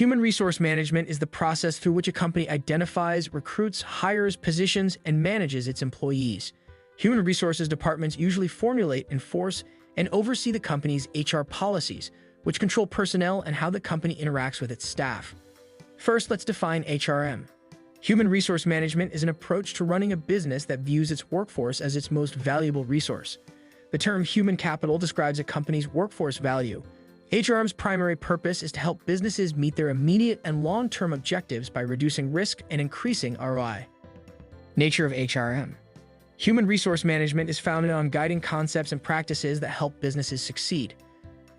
Human resource management is the process through which a company identifies, recruits, hires, positions, and manages its employees. Human resources departments usually formulate, enforce, and oversee the company's HR policies, which control personnel and how the company interacts with its staff. First, let's define HRM. Human resource management is an approach to running a business that views its workforce as its most valuable resource. The term human capital describes a company's workforce value. HRM's primary purpose is to help businesses meet their immediate and long-term objectives by reducing risk and increasing ROI. Nature of HRM. Human resource management is founded on guiding concepts and practices that help businesses succeed.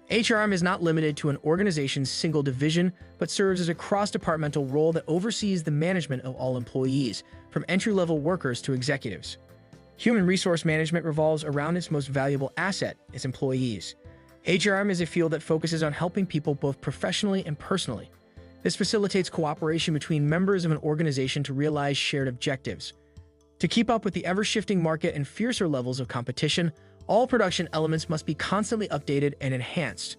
HRM is not limited to an organization's single division, but serves as a cross-departmental role that oversees the management of all employees, from entry-level workers to executives. Human resource management revolves around its most valuable asset, its employees. HRM is a field that focuses on helping people both professionally and personally. This facilitates cooperation between members of an organization to realize shared objectives. To keep up with the ever-shifting market and fiercer levels of competition, all production elements must be constantly updated and enhanced.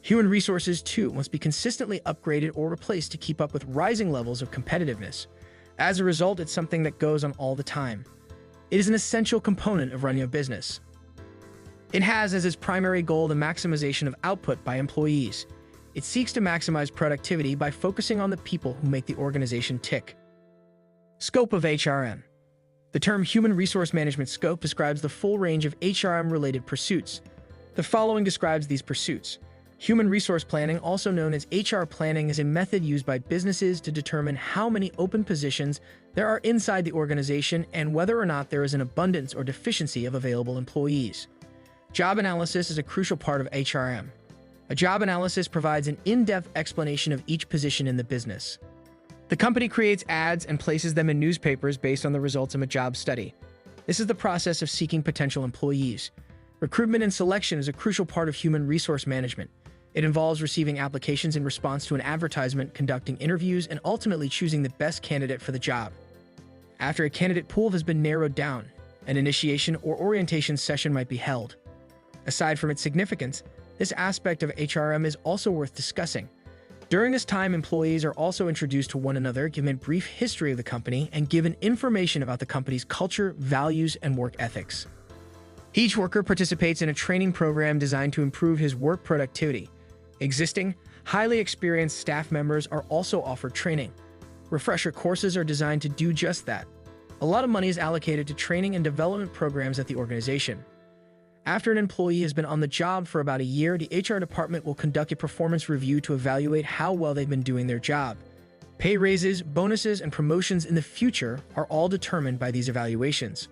Human resources, too, must be consistently upgraded or replaced to keep up with rising levels of competitiveness. As a result, it's something that goes on all the time. It is an essential component of running a business. It has as its primary goal the maximization of output by employees. It seeks to maximize productivity by focusing on the people who make the organization tick. Scope of HRM. The term human resource management scope describes the full range of HRM-related pursuits. The following describes these pursuits. Human resource planning, also known as HR planning, is a method used by businesses to determine how many open positions there are inside the organization and whether or not there is an abundance or deficiency of available employees. Job analysis is a crucial part of HRM. A job analysis provides an in-depth explanation of each position in the business. The company creates ads and places them in newspapers based on the results of a job study. This is the process of seeking potential employees. Recruitment and selection is a crucial part of human resource management. It involves receiving applications in response to an advertisement, conducting interviews, and ultimately choosing the best candidate for the job. After a candidate pool has been narrowed down, an initiation or orientation session might be held. Aside from its significance, this aspect of HRM is also worth discussing. During this time, employees are also introduced to one another, given a brief history of the company, and given information about the company's culture, values, and work ethics. Each worker participates in a training program designed to improve his work productivity. Existing, highly experienced staff members are also offered training. Refresher courses are designed to do just that. A lot of money is allocated to training and development programs at the organization. After an employee has been on the job for about a year, the HR department will conduct a performance review to evaluate how well they've been doing their job. Pay raises, bonuses, and promotions in the future are all determined by these evaluations.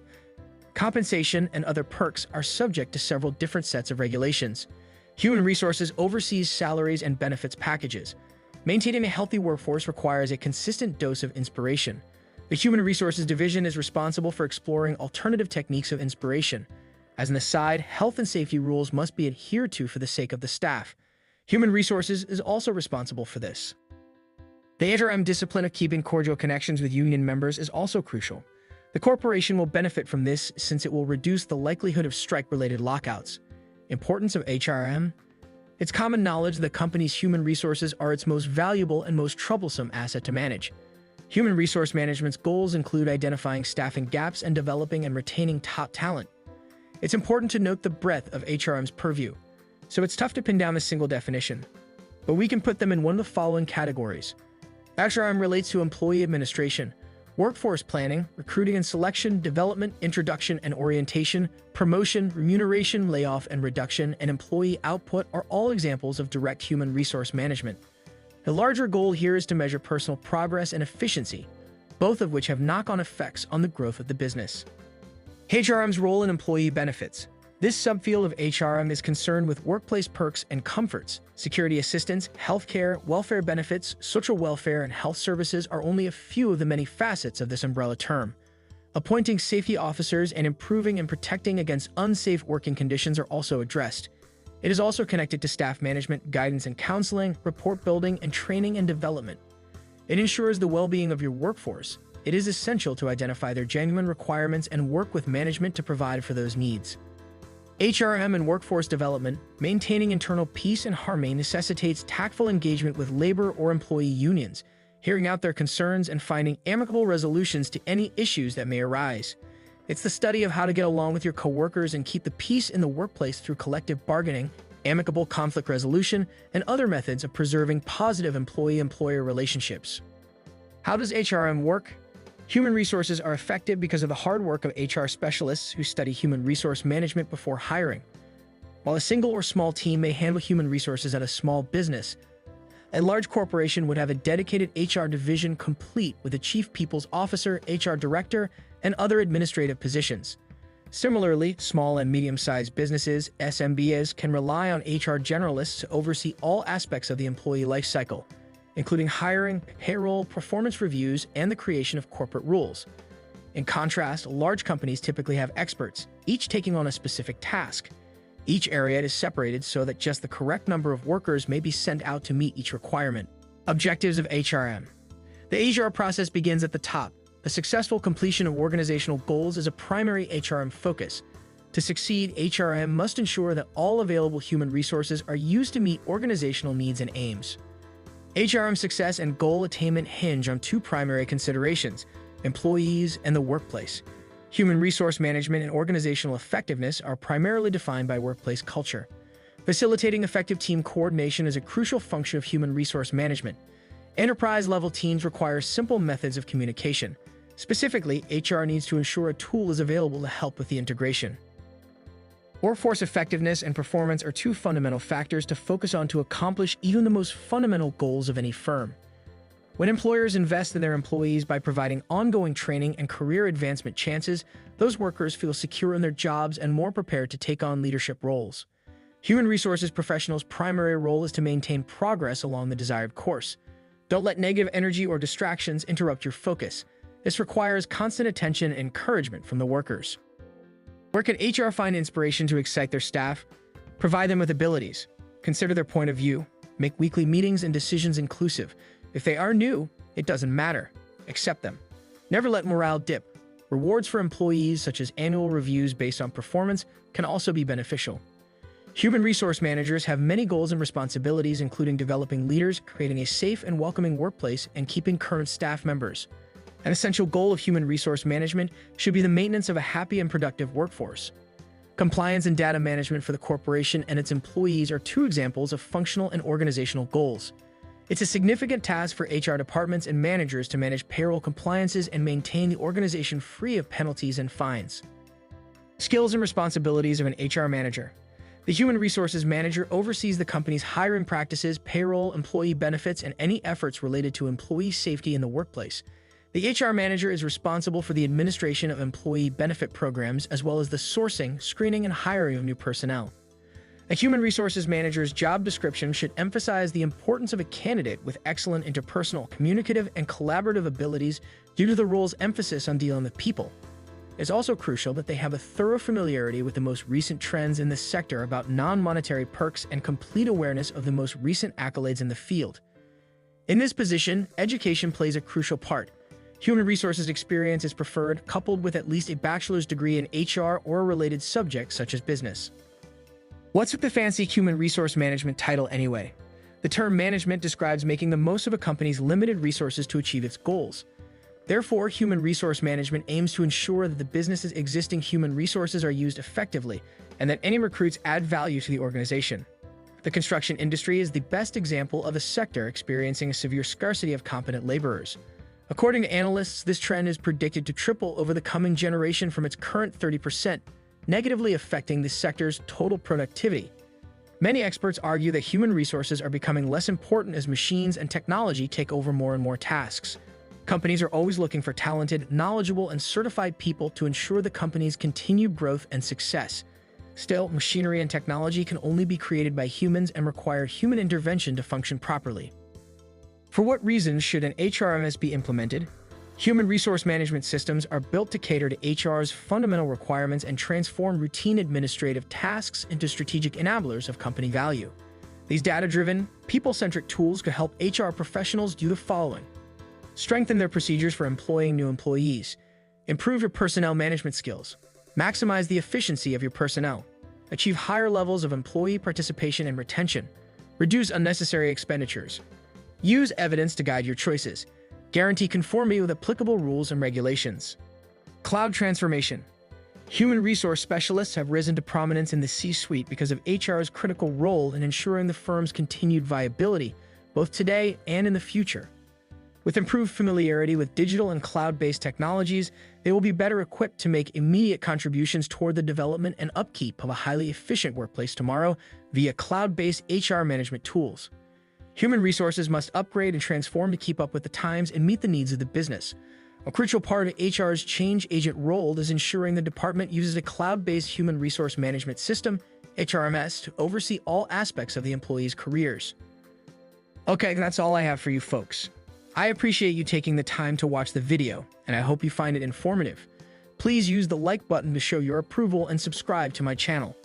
Compensation and other perks are subject to several different sets of regulations. Human Resources oversees salaries and benefits packages. Maintaining a healthy workforce requires a consistent dose of inspiration. The Human Resources Division is responsible for exploring alternative techniques of inspiration. As an aside, health and safety rules must be adhered to for the sake of the staff. Human Resources is also responsible for this. The HRM discipline of keeping cordial connections with union members is also crucial. The corporation will benefit from this since it will reduce the likelihood of strike-related lockouts. Importance of HRM. It's common knowledge that companies' human resources are its most valuable and most troublesome asset to manage. Human resource management's goals include identifying staffing gaps and developing and retaining top talent. It's important to note the breadth of HRM's purview, so it's tough to pin down a single definition. But we can put them in one of the following categories. HRM relates to employee administration, workforce planning, recruiting and selection, development, introduction and orientation, promotion, remuneration, layoff and reduction, and employee output are all examples of direct human resource management. The larger goal here is to measure personal progress and efficiency, both of which have knock-on effects on the growth of the business. HRM's role in employee benefits. This subfield of HRM is concerned with workplace perks and comforts. Security assistance, healthcare, welfare benefits, social welfare, and health services are only a few of the many facets of this umbrella term. Appointing safety officers and improving and protecting against unsafe working conditions are also addressed. It is also connected to staff management, guidance and counseling, report building, and training and development. It ensures the well-being of your workforce. It is essential to identify their genuine requirements and work with management to provide for those needs. HRM and workforce development, maintaining internal peace and harmony necessitates tactful engagement with labor or employee unions, hearing out their concerns and finding amicable resolutions to any issues that may arise. It's the study of how to get along with your coworkers and keep the peace in the workplace through collective bargaining, amicable conflict resolution, and other methods of preserving positive employee-employer relationships. How does HRM work? Human resources are effective because of the hard work of HR specialists who study human resource management before hiring. While a single or small team may handle human resources at a small business, a large corporation would have a dedicated HR division complete with a chief people's officer, HR director, and other administrative positions. Similarly, small and medium-sized businesses, SMBs, can rely on HR generalists to oversee all aspects of the employee life cycle, including hiring, payroll, performance reviews, and the creation of corporate rules. In contrast, large companies typically have experts, each taking on a specific task. Each area is separated so that just the correct number of workers may be sent out to meet each requirement. Objectives of HRM. The HR process begins at the top. The successful completion of organizational goals is a primary HRM focus. To succeed, HRM must ensure that all available human resources are used to meet organizational needs and aims. HRM success and goal attainment hinge on two primary considerations: employees and the workplace. Human resource management and organizational effectiveness are primarily defined by workplace culture. Facilitating effective team coordination is a crucial function of human resource management. Enterprise-level teams require simple methods of communication. Specifically, HR needs to ensure a tool is available to help with the integration. Workforce effectiveness and performance are two fundamental factors to focus on to accomplish even the most fundamental goals of any firm. When employers invest in their employees by providing ongoing training and career advancement chances, those workers feel secure in their jobs and more prepared to take on leadership roles. Human resources professionals' primary role is to maintain progress along the desired course. Don't let negative energy or distractions interrupt your focus. This requires constant attention and encouragement from the workers. Where can HR find inspiration to excite their staff? Provide them with abilities. Consider their point of view. Make weekly meetings and decisions inclusive. If they are new, it doesn't matter. Accept them. Never let morale dip. Rewards for employees, such as annual reviews based on performance, can also be beneficial. Human resource managers have many goals and responsibilities, including developing leaders, creating a safe and welcoming workplace, and keeping current staff members. An essential goal of human resource management should be the maintenance of a happy and productive workforce. Compliance and data management for the corporation and its employees are two examples of functional and organizational goals. It's a significant task for HR departments and managers to manage payroll compliances and maintain the organization free of penalties and fines. Skills and responsibilities of an HR manager. The human resources manager oversees the company's hiring practices, payroll, employee benefits, and any efforts related to employee safety in the workplace. The HR manager is responsible for the administration of employee benefit programs, as well as the sourcing, screening, and hiring of new personnel. A human resources manager's job description should emphasize the importance of a candidate with excellent interpersonal, communicative, and collaborative abilities due to the role's emphasis on dealing with people. It's also crucial that they have a thorough familiarity with the most recent trends in this sector about non-monetary perks and complete awareness of the most recent accolades in the field. In this position, education plays a crucial part. Human resources experience is preferred, coupled with at least a bachelor's degree in HR or a related subject such as business. What's with the fancy human resource management title anyway? The term management describes making the most of a company's limited resources to achieve its goals. Therefore, human resource management aims to ensure that the business's existing human resources are used effectively and that any recruits add value to the organization. The construction industry is the best example of a sector experiencing a severe scarcity of competent laborers. According to analysts, this trend is predicted to triple over the coming generation from its current 30%, negatively affecting the sector's total productivity. Many experts argue that human resources are becoming less important as machines and technology take over more and more tasks. Companies are always looking for talented, knowledgeable, and certified people to ensure the company's continued growth and success. Still, machinery and technology can only be created by humans and require human intervention to function properly. For what reasons should an HRMS be implemented? Human resource management systems are built to cater to HR's fundamental requirements and transform routine administrative tasks into strategic enablers of company value. These data-driven, people-centric tools could help HR professionals do the following: strengthen their procedures for employing new employees, improve your personnel management skills, maximize the efficiency of your personnel, achieve higher levels of employee participation and retention, reduce unnecessary expenditures, use evidence to guide your choices, guarantee conformity with applicable rules and regulations. Cloud transformation. Human resource specialists have risen to prominence in the C-suite because of HR's critical role in ensuring the firm's continued viability, both today and in the future. With improved familiarity with digital and cloud-based technologies, they will be better equipped to make immediate contributions toward the development and upkeep of a highly efficient workplace tomorrow via cloud-based HR management tools. Human resources must upgrade and transform to keep up with the times and meet the needs of the business. A crucial part of HR's change agent role is ensuring the department uses a cloud-based human resource management system, HRMS, to oversee all aspects of the employees' careers. Okay, that's all I have for you folks. I appreciate you taking the time to watch the video, and I hope you find it informative. Please use the like button to show your approval and subscribe to my channel.